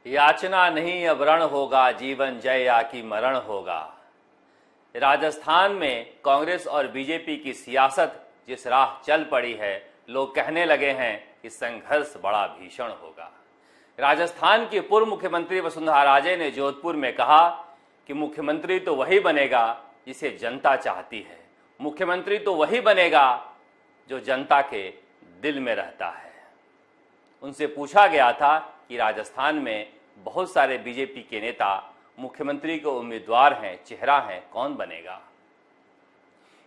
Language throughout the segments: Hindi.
याचना नहीं अब रण होगा, जीवन जय या कि मरण होगा। राजस्थान में कांग्रेस और बीजेपी की सियासत जिस राह चल पड़ी है, लोग कहने लगे हैं कि संघर्ष बड़ा भीषण होगा। राजस्थान की पूर्व मुख्यमंत्री वसुंधरा राजे ने जोधपुर में कहा कि मुख्यमंत्री तो वही बनेगा जिसे जनता चाहती है, मुख्यमंत्री तो वही बनेगा जो जनता के दिल में रहता है। उनसे पूछा गया था कि राजस्थान में बहुत सारे बीजेपी के नेता मुख्यमंत्री के उम्मीदवार हैं, चेहरा हैं, कौन बनेगा।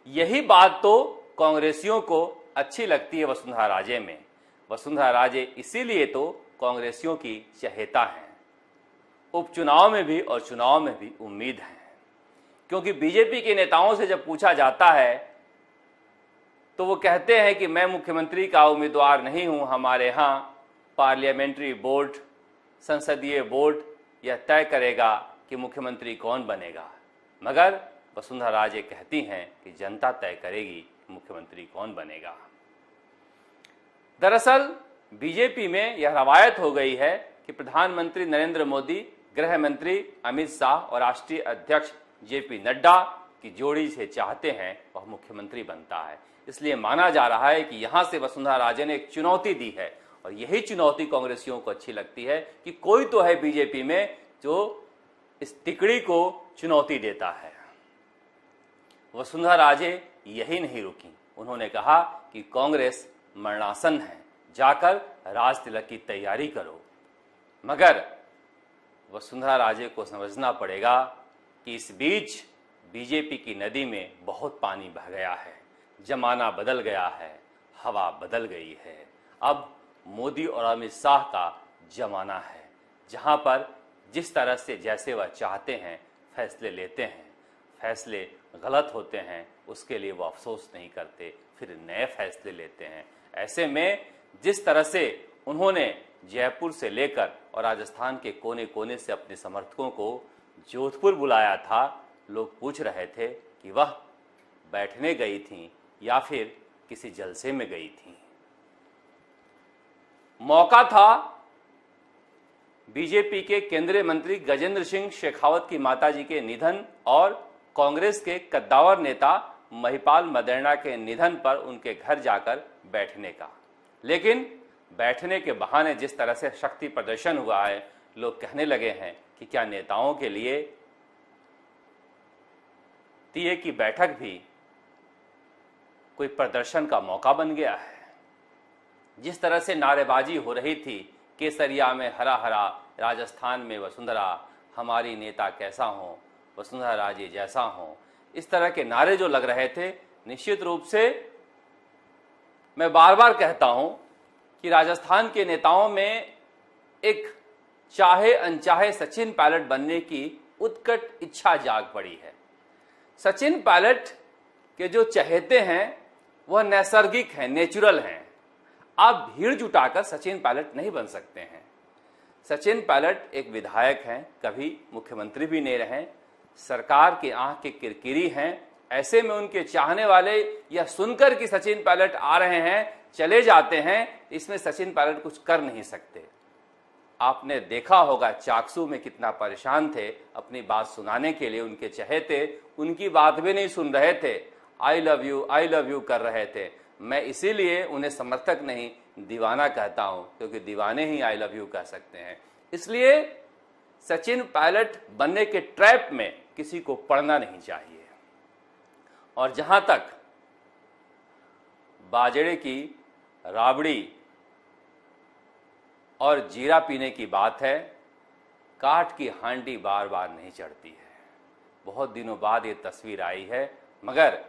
यही बात तो कांग्रेसियों को अच्छी लगती है वसुंधरा राजे में। वसुंधरा राजे इसीलिए तो कांग्रेसियों की चहेता हैं। उपचुनाव में भी और चुनाव में भी उम्मीद है, क्योंकि बीजेपी के नेताओं से जब पूछा जाता है तो वो कहते हैं कि मैं मुख्यमंत्री का उम्मीदवार नहीं हूं, हमारे यहाँ पार्लियामेंट्री बोर्ड, संसदीय बोर्ड यह तय करेगा कि मुख्यमंत्री कौन बनेगा। मगर वसुंधरा राजे कहती हैं कि जनता तय करेगी मुख्यमंत्री कौन बनेगा। दरअसल बीजेपी में यह रवायत हो गई है कि प्रधानमंत्री नरेंद्र मोदी, गृह मंत्री अमित शाह और राष्ट्रीय अध्यक्ष जेपी नड्डा की जोड़ी से चाहते हैं वह मुख्यमंत्री बनता है। इसलिए माना जा रहा है कि यहां से वसुंधरा राजे ने एक चुनौती दी है, और यही चुनौती कांग्रेसियों को अच्छी लगती है कि कोई तो है बीजेपी में जो इस तिकड़ी को चुनौती देता है। वसुंधरा राजे यही नहीं रुकी, उन्होंने कहा कि कांग्रेस मरणासन है, जाकर राज तिलक की तैयारी करो। मगर वसुंधरा राजे को समझना पड़ेगा कि इस बीच बीजेपी की नदी में बहुत पानी बह गया है, जमाना बदल गया है, हवा बदल गई है। अब मोदी और अमित शाह का जमाना है, जहां पर जिस तरह से जैसे वह चाहते हैं फैसले लेते हैं, फैसले गलत होते हैं उसके लिए वो अफसोस नहीं करते, फिर नए फैसले लेते हैं। ऐसे में जिस तरह से उन्होंने जयपुर से लेकर और राजस्थान के कोने कोने से अपने समर्थकों को जोधपुर बुलाया था, लोग पूछ रहे थे कि वह बैठने गई थी या फिर किसी जलसे में गई थी। मौका था बीजेपी के केंद्रीय मंत्री गजेंद्र सिंह शेखावत की माताजी के निधन और कांग्रेस के कद्दावर नेता महिपाल मदेरणा के निधन पर उनके घर जाकर बैठने का। लेकिन बैठने के बहाने जिस तरह से शक्ति प्रदर्शन हुआ है, लोग कहने लगे हैं कि क्या नेताओं के लिए तीये की बैठक भी कोई प्रदर्शन का मौका बन गया है। जिस तरह से नारेबाजी हो रही थी, केसरिया में हरा हरा, राजस्थान में वसुंधरा, हमारी नेता कैसा हो, वसुंधरा राजे जैसा हो, इस तरह के नारे जो लग रहे थे, निश्चित रूप से मैं बार बार कहता हूं कि राजस्थान के नेताओं में एक चाहे अनचाहे सचिन पायलट बनने की उत्कट इच्छा जाग पड़ी है। सचिन पायलट के जो चहेते हैं वह नैसर्गिक हैं, नेचुरल हैं। आप भीड़ जुटाकर सचिन पायलट नहीं बन सकते हैं। सचिन पायलट एक विधायक हैं, कभी मुख्यमंत्री भी नहीं रहे, सरकार की आंख के किरकिरी हैं। ऐसे में उनके चाहने वाले यह सुनकर कि सचिन पायलट आ रहे हैं चले जाते हैं, इसमें सचिन पायलट कुछ कर नहीं सकते। आपने देखा होगा चाकसू में कितना परेशान थे, अपनी बात सुनाने के लिए उनके चहेते उनकी बात भी नहीं सुन रहे थे, आई लव यू कर रहे थे। मैं इसीलिए उन्हें समर्थक नहीं दीवाना कहता हूं, क्योंकि दीवाने ही आई लव यू कह सकते हैं। इसलिए सचिन पायलट बनने के ट्रैप में किसी को पड़ना नहीं चाहिए। और जहां तक बाजरे की राबड़ी और जीरा पीने की बात है, काठ की हांडी बार बार नहीं चढ़ती है। बहुत दिनों बाद ये तस्वीर आई है, मगर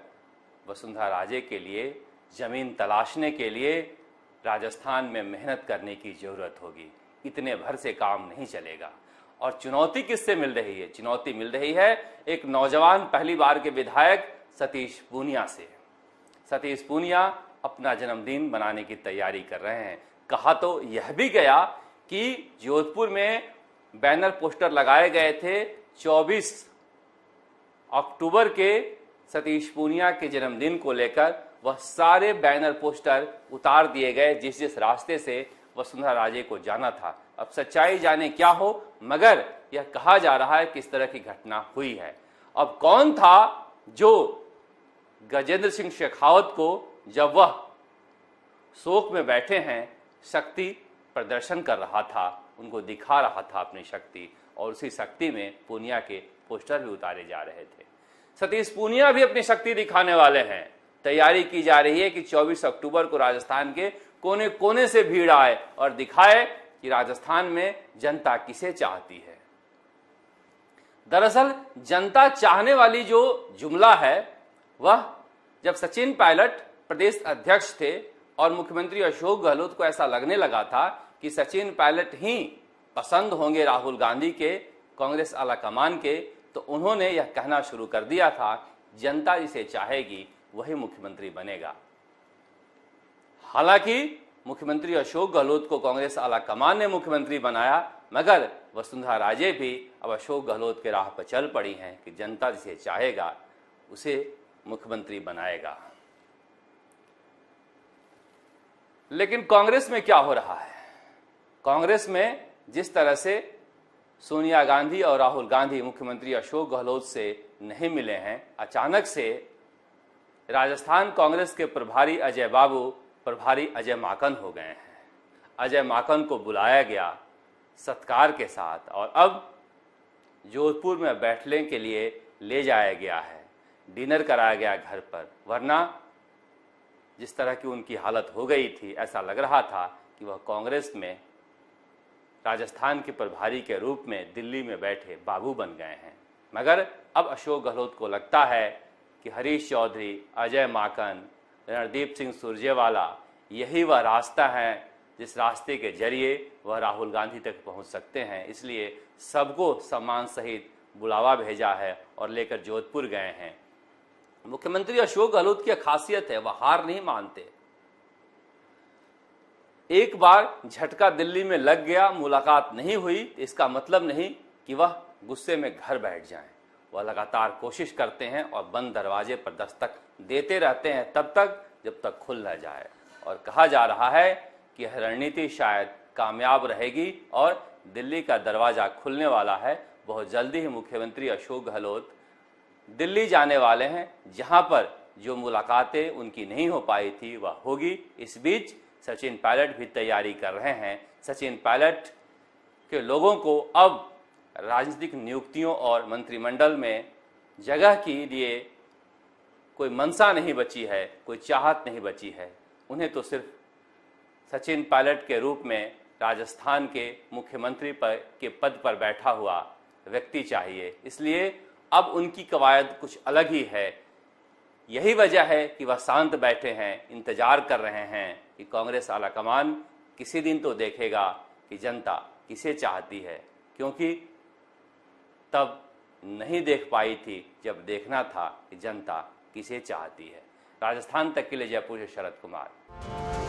वसुंधरा राजे के लिए जमीन तलाशने के लिए राजस्थान में मेहनत करने की जरूरत होगी। इतने भर से काम नहीं चलेगा। और चुनौती किससे मिल रही है? चुनौती मिल रही है एक नौजवान पहली बार के विधायक सतीश पूनिया से। सतीश पूनिया अपना जन्मदिन मनाने की तैयारी कर रहे हैं। कहा तो यह भी गया कि जोधपुर में बैनर पोस्टर लगाए गए थे 24 अक्टूबर के सतीश पूनिया के जन्मदिन को लेकर, वह सारे बैनर पोस्टर उतार दिए गए जिस जिस रास्ते से वसुंधरा राजे को जाना था। अब सच्चाई जाने क्या हो, मगर यह कहा जा रहा है कि इस तरह की घटना हुई है। अब कौन था जो गजेंद्र सिंह शेखावत को, जब वह शोक में बैठे हैं, शक्ति प्रदर्शन कर रहा था, उनको दिखा रहा था अपनी शक्ति, और उसी शक्ति में पूनिया के पोस्टर भी उतारे जा रहे थे। सतीश पूनिया भी अपनी शक्ति दिखाने वाले हैं। तैयारी की जा रही है कि 24 अक्टूबर को राजस्थान के कोने कोने से भीड़ आए और दिखाए कि राजस्थान में जनता किसे चाहती है। दरअसल जनता चाहने वाली जो जुमला है, वह जब सचिन पायलट प्रदेश अध्यक्ष थे और मुख्यमंत्री अशोक गहलोत को ऐसा लगने लगा था कि सचिन पायलट ही पसंद होंगे राहुल गांधी के, कांग्रेस आलाकमान के, तो उन्होंने यह कहना शुरू कर दिया था, जनता जिसे चाहेगी वही मुख्यमंत्री बनेगा। हालांकि मुख्यमंत्री अशोक गहलोत को कांग्रेस आलाकमान ने मुख्यमंत्री बनाया, मगर वसुंधरा राजे भी अब अशोक गहलोत के राह पर चल पड़ी हैं कि जनता जिसे चाहेगा उसे मुख्यमंत्री बनाएगा। लेकिन कांग्रेस में क्या हो रहा है? कांग्रेस में जिस तरह से सोनिया गांधी और राहुल गांधी मुख्यमंत्री अशोक गहलोत से नहीं मिले हैं, अचानक से राजस्थान कांग्रेस के प्रभारी अजय बाबू प्रभारी अजय माकन हो गए हैं। अजय माकन को बुलाया गया सत्कार के साथ और अब जोधपुर में बैठने के लिए ले जाया गया है, डिनर कराया गया घर पर। वरना जिस तरह की उनकी हालत हो गई थी, ऐसा लग रहा था कि वह कांग्रेस में राजस्थान के प्रभारी के रूप में दिल्ली में बैठे बाबू बन गए हैं। मगर अब अशोक गहलोत को लगता है कि हरीश चौधरी, अजय माकन, रणदीप सिंह सुरजेवाला, यही वह रास्ता है जिस रास्ते के जरिए वह राहुल गांधी तक पहुंच सकते हैं। इसलिए सबको सम्मान सहित बुलावा भेजा है और लेकर जोधपुर गए हैं। मुख्यमंत्री अशोक गहलोत की खासियत है, वह हार नहीं मानते। एक बार झटका दिल्ली में लग गया, मुलाकात नहीं हुई, इसका मतलब नहीं कि वह गुस्से में घर बैठ जाएं। वह लगातार कोशिश करते हैं और बंद दरवाजे पर दस्तक देते रहते हैं तब तक जब तक खुल न जाए। और कहा जा रहा है कि यह रणनीति शायद कामयाब रहेगी और दिल्ली का दरवाजा खुलने वाला है। बहुत जल्दी ही मुख्यमंत्री अशोक गहलोत दिल्ली जाने वाले हैं, जहां पर जो मुलाकातें उनकी नहीं हो पाई थी वह होगी। इस बीच सचिन पायलट भी तैयारी कर रहे हैं। सचिन पायलट के लोगों को अब राजनीतिक नियुक्तियों और मंत्रिमंडल में जगह के लिए कोई मनसा नहीं बची है, कोई चाहत नहीं बची है। उन्हें तो सिर्फ सचिन पायलट के रूप में राजस्थान के मुख्यमंत्री के पद पर बैठा हुआ व्यक्ति चाहिए। इसलिए अब उनकी कवायद कुछ अलग ही है। यही वजह है कि वह शांत बैठे हैं, इंतजार कर रहे हैं कि कांग्रेस आलाकमान किसी दिन तो देखेगा कि जनता किसे चाहती है, क्योंकि तब नहीं देख पाई थी जब देखना था कि जनता किसे चाहती है। राजस्थान तक के लिए जयपुर से शरद कुमार।